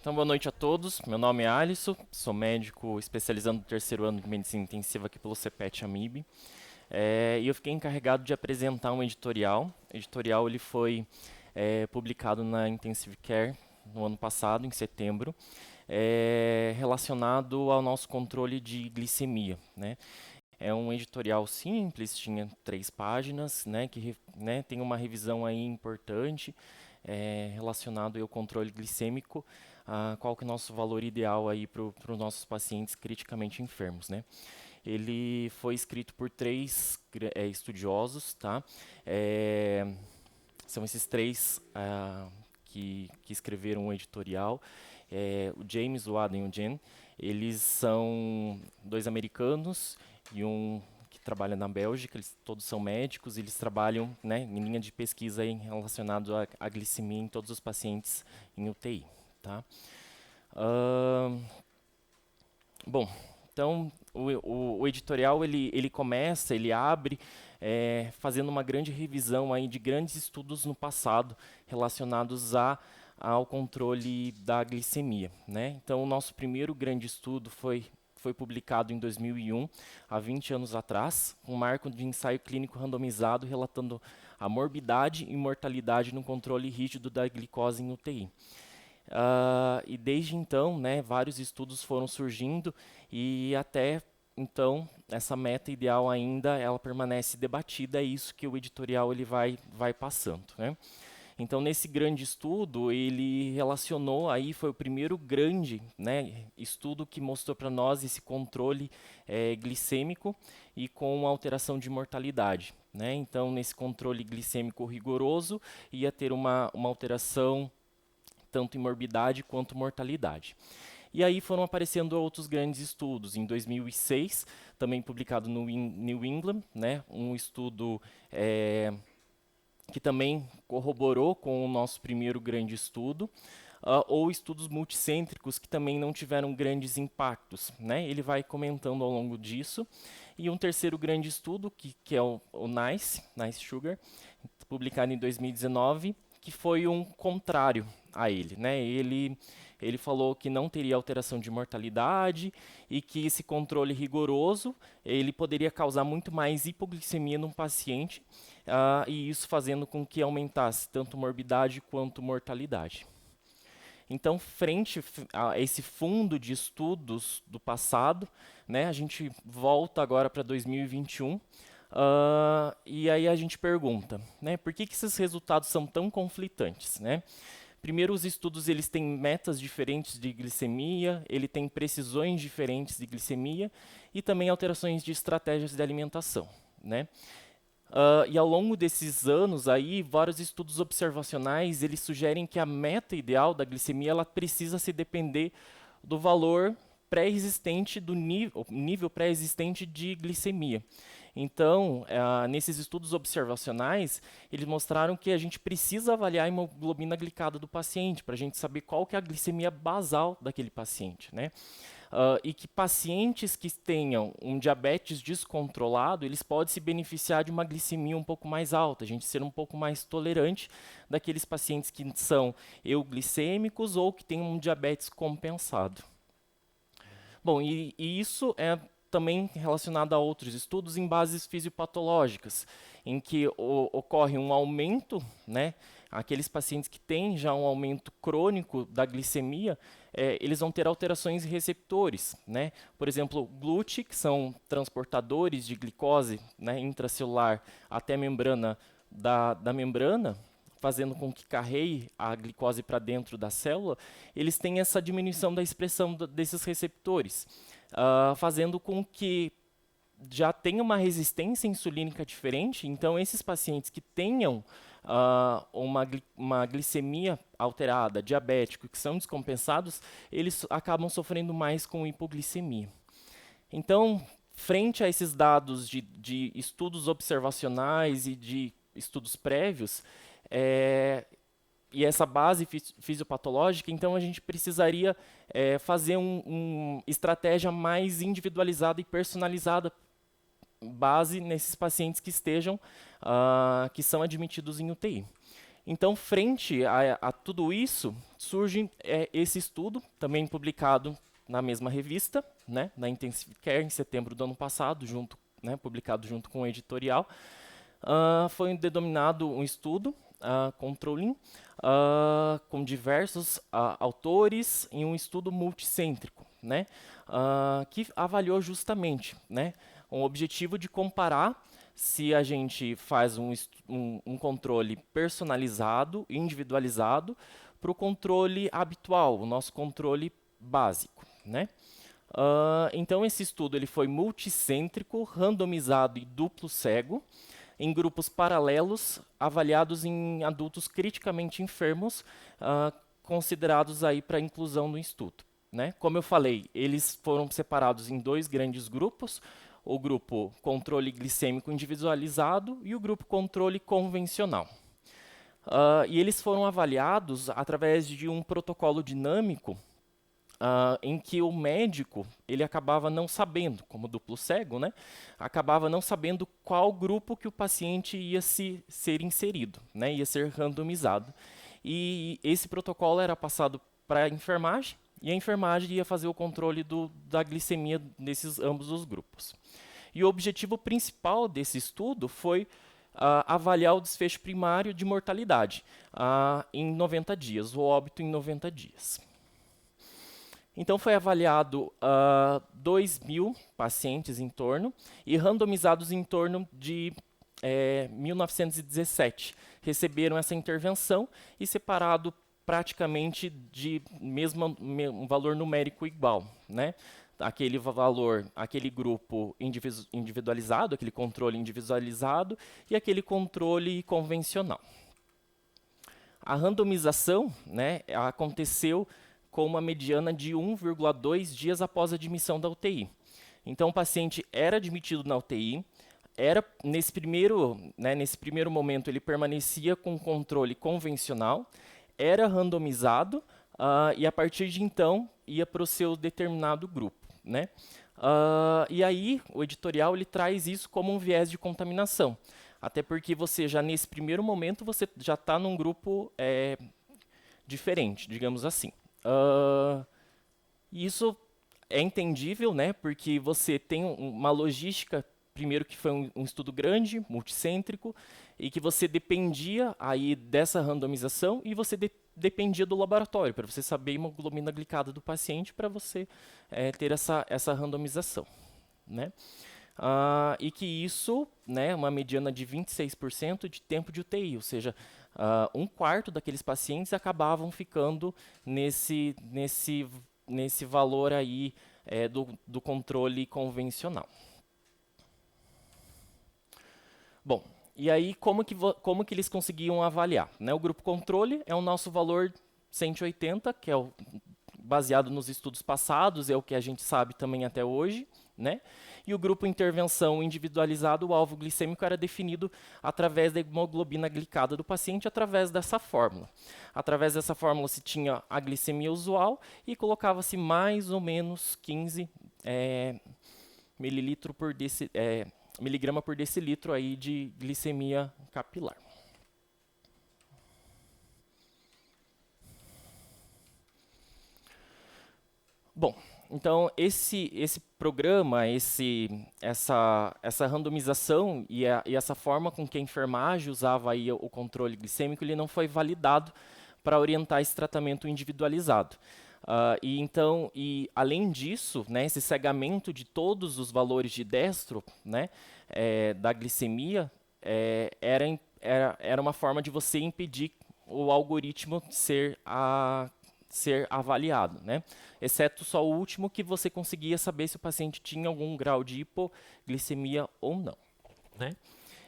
Então, boa noite a todos. Meu nome é Alisson, sou médico especializando no terceiro ano de medicina intensiva aqui pelo CEPET AMIB. E eu fiquei encarregado de apresentar um editorial. O editorial ele foi publicado na Intensive Care no ano passado, em setembro, relacionado ao nosso controle de glicemia, né? É um editorial simples, tinha 3 páginas, né, tem uma revisão aí importante relacionado ao controle glicêmico, qual que é o nosso valor ideal aí para os nossos pacientes criticamente enfermos, né? Ele foi escrito por 3 estudiosos, tá? São esses 3 que escreveram o editorial, o James, o Adam e o Jen. Eles são 2 americanos e um que trabalha na Bélgica, eles todos são médicos, eles trabalham, né, em linha de pesquisa aí relacionado à glicemia em todos os pacientes em UTI. Tá? Bom, então o editorial ele começa, ele abre fazendo uma grande revisão aí de grandes estudos no passado relacionados ao controle da glicemia, né? Então, o nosso primeiro grande estudo foi publicado em 2001, há 20 anos atrás, um marco de ensaio clínico randomizado relatando a morbidade e mortalidade no controle rígido da glicose em UTI. E desde então, né, vários estudos foram surgindo e até então essa meta ideal ainda ela permanece debatida, é isso que o editorial ele vai passando, né? Então, nesse grande estudo, ele relacionou, aí foi o primeiro grande, né, estudo que mostrou para nós esse controle glicêmico e com alteração de mortalidade, né? Então, nesse controle glicêmico rigoroso, ia ter uma alteração tanto em morbidade quanto mortalidade. E aí foram aparecendo outros grandes estudos. Em 2006, também publicado no New England, né, um estudo que também corroborou com o nosso primeiro grande estudo, ou estudos multicêntricos que também não tiveram grandes impactos, né? Ele vai comentando ao longo disso. E um terceiro grande estudo, que é o NICE Sugar, publicado em 2019, que foi um contrário a ele, né? Ele falou que não teria alteração de mortalidade e que esse controle rigoroso ele poderia causar muito mais hipoglicemia no paciente, e isso fazendo com que aumentasse tanto morbidade quanto mortalidade. Então, frente a esse fundo de estudos do passado, né, a gente volta agora para 2021, e aí a gente pergunta, né, por que esses resultados são tão conflitantes, né? Primeiro, os estudos eles têm metas diferentes de glicemia, ele tem precisões diferentes de glicemia e também alterações de estratégias de alimentação, né? E ao longo desses anos aí, vários estudos observacionais, eles sugerem que a meta ideal da glicemia ela precisa se depender do valor pré-existente, do nível pré-existente de glicemia. Então, nesses estudos observacionais, eles mostraram que a gente precisa avaliar a hemoglobina glicada do paciente, para a gente saber qual que é a glicemia basal daquele paciente, né? E que pacientes que tenham um diabetes descontrolado, eles podem se beneficiar de uma glicemia um pouco mais alta, a gente ser um pouco mais tolerante daqueles pacientes que são euglicêmicos ou que têm um diabetes compensado. Bom, e isso é também relacionado a outros estudos em bases fisiopatológicas, em que ocorre um aumento, né? Aqueles pacientes que têm já um aumento crônico da glicemia, eles vão ter alterações em receptores, né? Por exemplo, GLUT, que são transportadores de glicose, né, intracelular até a membrana da membrana, fazendo com que carreie a glicose para dentro da célula, eles têm essa diminuição da expressão desses receptores, fazendo com que já tenha uma resistência insulínica diferente. Então, esses pacientes que tenham uma glicemia alterada, diabético, que são descompensados, eles acabam sofrendo mais com hipoglicemia. Então, frente a esses dados de estudos observacionais e de estudos prévios, e essa base fisiopatológica, então a gente precisaria fazer uma estratégia mais individualizada e personalizada, base nesses pacientes que estejam, que são admitidos em UTI. Então, frente a tudo isso, surge esse estudo, também publicado na mesma revista, né, na Intensive Care, em setembro do ano passado, publicado junto com o editorial. Foi denominado um estudo, Controlling, com diversos autores, em um estudo multicêntrico, né, que avaliou justamente, né, um objetivo de comparar se a gente faz um controle personalizado, individualizado, para o controle habitual, o nosso controle básico, né? Então, esse estudo ele foi multicêntrico, randomizado e duplo cego, em grupos paralelos, avaliados em adultos criticamente enfermos, considerados aí para inclusão no estudo, né? Como eu falei, eles foram separados em 2 grandes grupos, o grupo controle glicêmico individualizado e o grupo controle convencional. E eles foram avaliados através de um protocolo dinâmico em que o médico ele acabava não sabendo, como duplo cego, né, acabava não sabendo qual grupo que o paciente ia ser inserido, né, ia ser randomizado. E esse protocolo era passado para a enfermagem, e a enfermagem ia fazer o controle da glicemia desses ambos os grupos. E o objetivo principal desse estudo foi avaliar o desfecho primário de mortalidade em 90 dias, o óbito em 90 dias. Então, foi avaliado 2.000 pacientes em torno e randomizados em torno de 1.917 receberam essa intervenção e separado praticamente de um valor numérico igual, né? Aquele valor, aquele grupo individualizado, aquele controle individualizado e aquele controle convencional. A randomização, né, aconteceu com uma mediana de 1,2 dias após a admissão da UTI. Então, o paciente era admitido na UTI, nesse primeiro momento ele permanecia com controle convencional, era randomizado e a partir de então ia para o seu determinado grupo, né? E aí o editorial ele traz isso como um viés de contaminação, até porque você já nesse primeiro momento você já está num grupo diferente, digamos assim. Isso é entendível, né? Porque você tem uma logística, primeiro que foi um estudo grande, multicêntrico, e que você dependia aí dessa randomização e você dependia do laboratório, para você saber a hemoglobina glicada do paciente, para você ter essa randomização, né? E que isso, né, uma mediana de 26% de tempo de UTI, ou seja, 1/4 daqueles pacientes acabavam ficando nesse valor aí do controle convencional. Bom, e aí como que eles conseguiam avaliar, né? O grupo controle é o nosso valor 180, que é baseado nos estudos passados, é o que a gente sabe também até hoje, né? E o grupo intervenção individualizado, o alvo glicêmico era definido através da hemoglobina glicada do paciente, através dessa fórmula. Através dessa fórmula se tinha a glicemia usual e colocava-se mais ou menos 15 miligrama por decilitro aí de glicemia capilar. Bom, então esse programa, essa randomização e essa forma com que a enfermagem usava aí o controle glicêmico, ele não foi validado para orientar esse tratamento individualizado. E além disso, né, esse cegamento de todos os valores de destro, né, da glicemia, era uma forma de você impedir o algoritmo ser avaliado, né? Exceto só o último, que você conseguia saber se o paciente tinha algum grau de hipoglicemia ou não, né?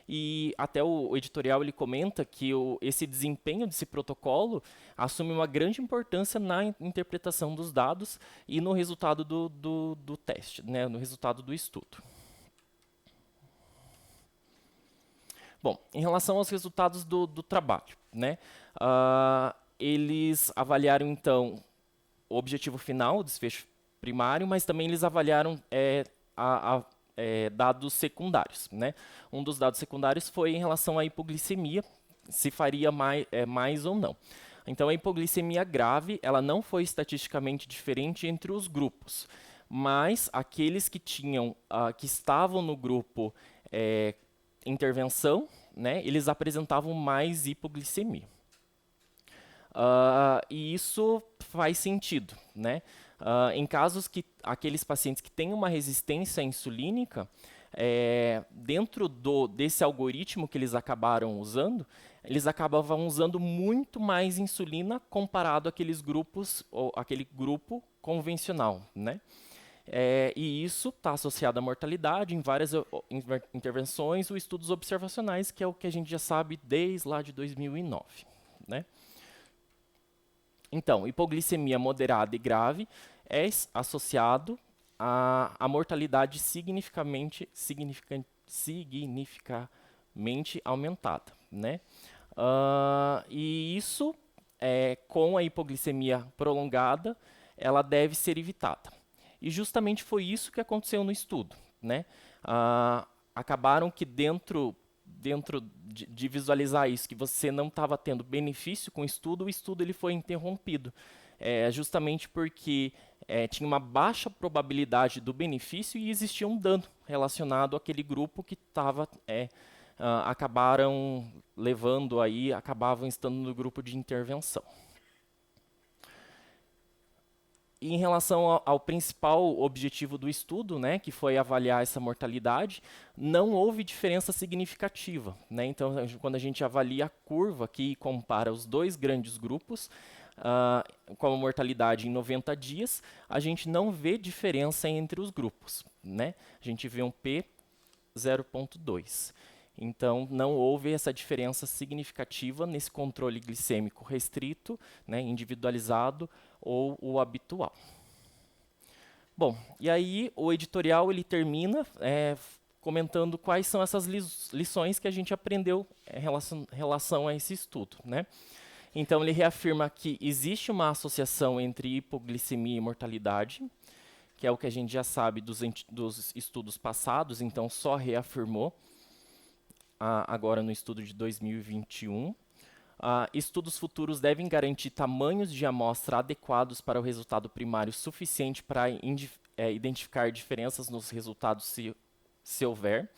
E até o editorial ele comenta que esse desempenho desse protocolo assume uma grande importância na interpretação dos dados e no resultado do teste, né? No resultado do estudo. Bom, em relação aos resultados do trabalho, né? Eles avaliaram, então, o objetivo final, o desfecho primário, mas também eles avaliaram dados secundários, né? Um dos dados secundários foi em relação à hipoglicemia, se faria mais ou não. Então, a hipoglicemia grave, ela não foi estatisticamente diferente entre os grupos, mas aqueles que que estavam no grupo intervenção, né, eles apresentavam mais hipoglicemia. E isso faz sentido, né? Em casos que aqueles pacientes que têm uma resistência insulínica, dentro desse algoritmo que eles acabaram usando, eles acabavam usando muito mais insulina comparado àqueles grupos, ou aquele grupo convencional, né? E isso está associado à mortalidade em várias intervenções ou estudos observacionais, que é o que a gente já sabe desde lá de 2009, né? Então, hipoglicemia moderada e grave é associado à mortalidade significativamente aumentada, né? E isso, com a hipoglicemia prolongada, ela deve ser evitada. E justamente foi isso que aconteceu no estudo, né? Acabaram que dentro de visualizar isso, que você não estava tendo benefício com o estudo ele foi interrompido. Justamente porque tinha uma baixa probabilidade do benefício e existia um dano relacionado àquele grupo que estava acabavam estando no grupo de intervenção. E em relação ao principal objetivo do estudo, né, que foi avaliar essa mortalidade, não houve diferença significativa, né? Então, quando a gente avalia a curva que compara os dois grandes grupos, com a mortalidade em 90 dias, a gente não vê diferença entre os grupos, né? A gente vê um P 0,2. Então, não houve essa diferença significativa nesse controle glicêmico restrito, né, individualizado ou o habitual. Bom, e aí o editorial ele termina comentando quais são essas lições que a gente aprendeu em relação a esse estudo, né? Então, ele reafirma que existe uma associação entre hipoglicemia e mortalidade, que é o que a gente já sabe dos estudos passados, então só reafirmou agora no estudo de 2021. Estudos futuros devem garantir tamanhos de amostra adequados para o resultado primário suficiente para identificar diferenças nos resultados se houver.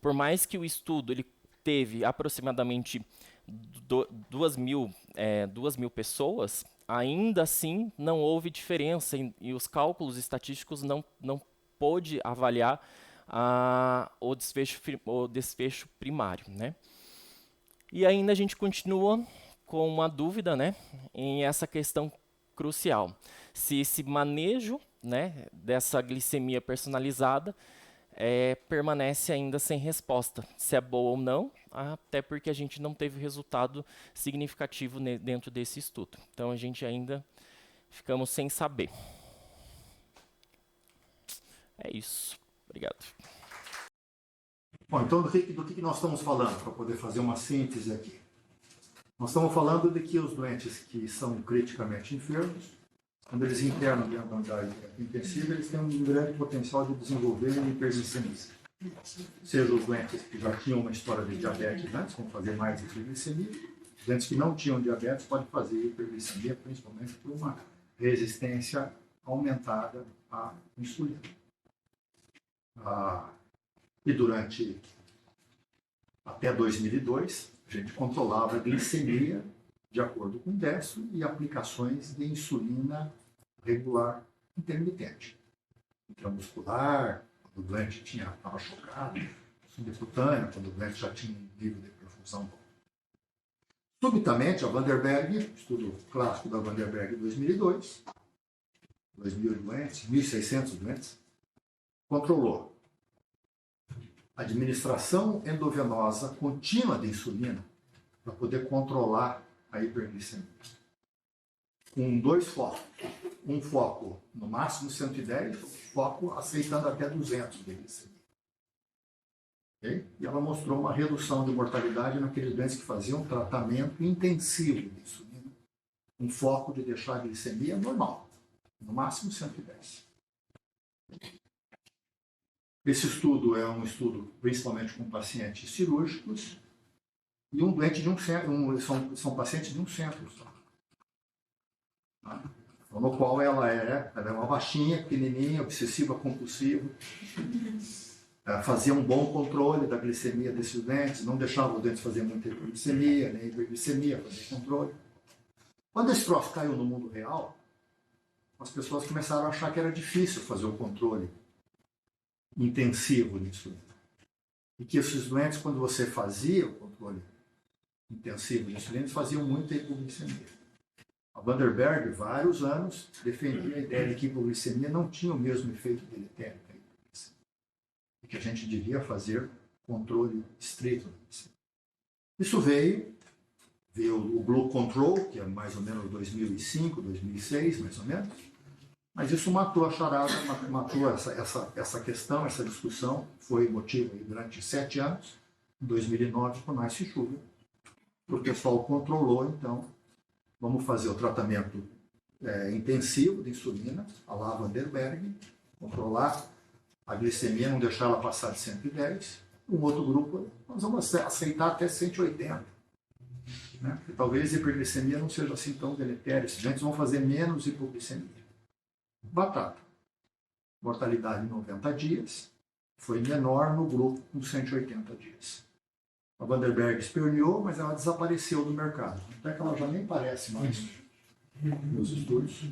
Por mais que o estudo ele teve aproximadamente 2.000 pessoas, ainda assim não houve diferença e os cálculos estatísticos não pôde avaliar o desfecho primário, né? E ainda a gente continua com uma dúvida, né, em essa questão crucial. Se esse manejo, né, dessa glicemia personalizada permanece ainda sem resposta. Se é boa ou não, até porque a gente não teve resultado significativo dentro desse estudo. Então, a gente ainda ficamos sem saber. É isso. Obrigado. Bom, então do que nós estamos falando, para poder fazer uma síntese aqui? Nós estamos falando de que os doentes que são criticamente enfermos, quando eles internam dentro da unidade intensiva, eles têm um grande potencial de desenvolver hiperglicemia. Seja os doentes que já tinham uma história de diabetes antes, vão fazer mais hiperglicemia. Os doentes que não tinham diabetes podem fazer hiperglicemia, principalmente por uma resistência aumentada à insulina. E durante até 2002, a gente controlava a glicemia de acordo com o DESO e aplicações de insulina regular intermitente. Intramuscular, quando o doente estava chocado, subcutânea, quando o doente já tinha um nível de perfusão bom. Subitamente, a Vanderberg, estudo clássico da Vanderberg 2002, 2.000 doentes, 1.600 doentes, controlou administração endovenosa contínua de insulina para poder controlar a hiperglicemia. Com dois focos. Um foco no máximo 110, outro foco aceitando até 200 de glicemia. Okay? E ela mostrou uma redução de mortalidade naqueles doentes que faziam tratamento intensivo de insulina, um foco de deixar a glicemia normal, no máximo 110. Esse estudo é um estudo principalmente com pacientes cirúrgicos, e um doente de um centro, são pacientes de um centro só. Tá? Então, no qual ela é uma baixinha, pequenininha, obsessiva, compulsiva, fazia um bom controle da glicemia desses doentes, não deixava os doentes fazer muita hipoglicemia, nem hiperglicemia, fazia controle. Quando esse troço caiu no mundo real, as pessoas começaram a achar que era difícil fazer o controle intensivo disso. E que esses doentes, quando você fazia o controle intensivo de insulina, eles faziam muita hipoglicemia. A Vanderberg, vários anos, defendia a ideia de que a hipoglicemia não tinha o mesmo efeito deletério que a hipoglicemia. E que a gente devia fazer controle estrito da glicemia. Isso veio o Blue Control, que é mais ou menos 2005, 2006, mais ou menos. Mas isso matou a charada, matou essa questão, essa discussão. Foi motivo aí durante 7 anos, em 2009, com Nice Sugar. O pessoal controlou, então, vamos fazer o tratamento intensivo de insulina, a la Vanderberg, controlar a glicemia, não deixar ela passar de 110. Um outro grupo, nós vamos aceitar até 180. Né? Porque talvez a hiperglicemia não seja assim tão deletéria. Esses doentes vão fazer menos hipoglicemia. Batata. Mortalidade em 90 dias. Foi menor no grupo com 180 dias. A Vanderberg esperneou, mas ela desapareceu do mercado. Até que ela já nem parece mais nos estudos.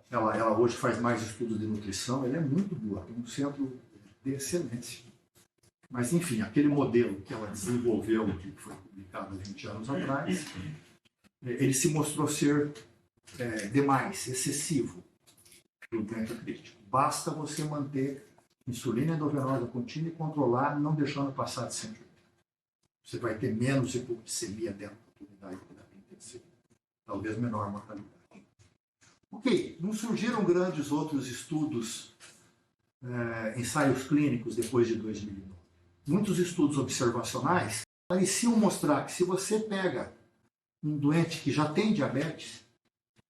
Ela hoje faz mais estudos de nutrição. Ela é muito boa. Tem um centro de excelência. Mas, enfim, aquele modelo que ela desenvolveu, que foi publicado há 20 anos atrás, ele se mostrou ser demais, excessivo para o doente crítico. Basta você manter insulina endovenosa contínua e controlar, não deixando passar de 180. Você vai ter menos hipoglicemia dentro da unidade de terapia intensiva. Talvez menor mortalidade. Ok, não surgiram grandes outros estudos, ensaios clínicos depois de 2009. Muitos estudos observacionais pareciam mostrar que se você pega um doente que já tem diabetes,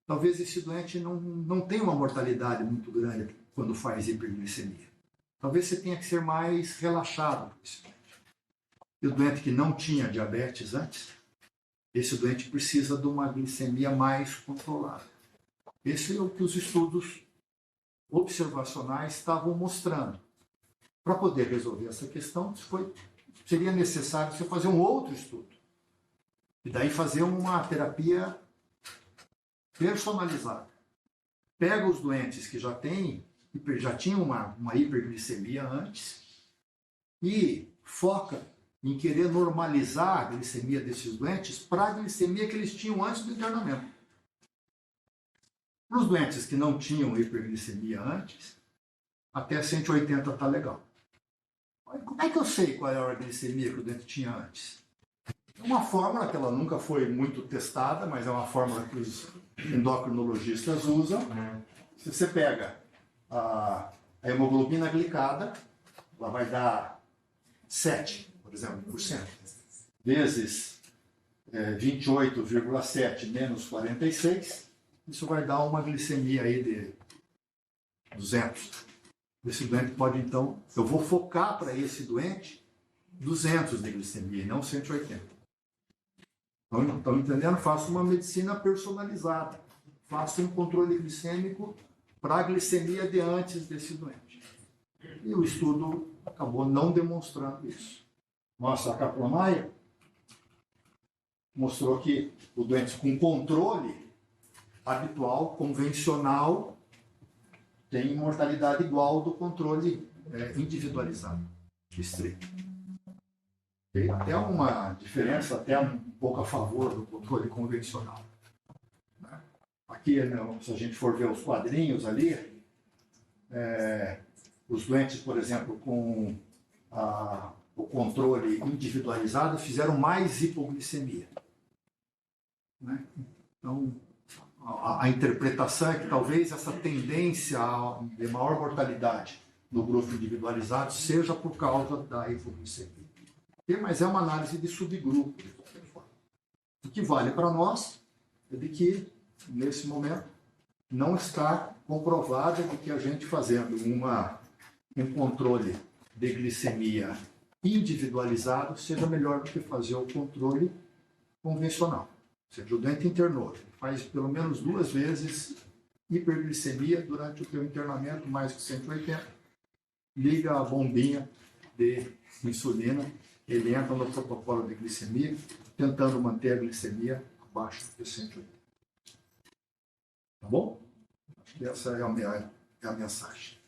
talvez esse doente não tenha uma mortalidade muito grande quando faz hiperglicemia. Talvez você tenha que ser mais relaxado com esse doente. E o doente que não tinha diabetes antes, esse doente precisa de uma glicemia mais controlada. Esse é o que os estudos observacionais estavam mostrando. Para poder resolver essa questão, seria necessário você fazer um outro estudo. E daí fazer uma terapia personalizada. Pega os doentes que já tinham uma hiperglicemia antes e foca em querer normalizar a glicemia desses doentes para a glicemia que eles tinham antes do internamento. Para os doentes que não tinham hiperglicemia antes, até 180 está legal. Como é que eu sei qual era a glicemia que o doente tinha antes? É uma fórmula que ela nunca foi muito testada, mas é uma fórmula que os endocrinologistas usam. Se você pega a hemoglobina glicada, ela vai dar 7, por exemplo, por cento, vezes 28,7 menos 46, isso vai dar uma glicemia aí de 200. Esse doente pode, então, eu vou focar para esse doente 200 de glicemia, e não 180. Então, estão entendendo? Faço uma medicina personalizada. Faço um controle glicêmico para a glicemia de antes desse doente. E o estudo acabou não demonstrando isso. Nossa, a Kaplan-Meier mostrou que o doente com controle habitual, convencional, tem mortalidade igual do controle individualizado, estrito. Tem até uma diferença, até um pouco a favor do controle convencional. Aqui, se a gente for ver os quadrinhos ali, os doentes, por exemplo, com o controle individualizado, fizeram mais hipoglicemia. Né? Então, a interpretação é que talvez essa tendência de maior mortalidade no grupo individualizado seja por causa da hipoglicemia. Mas é uma análise de subgrupo, de qualquer forma. O que vale para nós é de que, nesse momento, não está comprovado de que a gente fazendo um controle de glicemia individualizado seja melhor do que fazer o controle convencional. Ou seja, o doente internou, faz pelo menos 2 vezes hiperglicemia durante o seu internamento, mais que 180, liga a bombinha de insulina, ele entra no protocolo de glicemia, tentando manter a glicemia abaixo de 180. Tá bom? Acho que essa é a mensagem.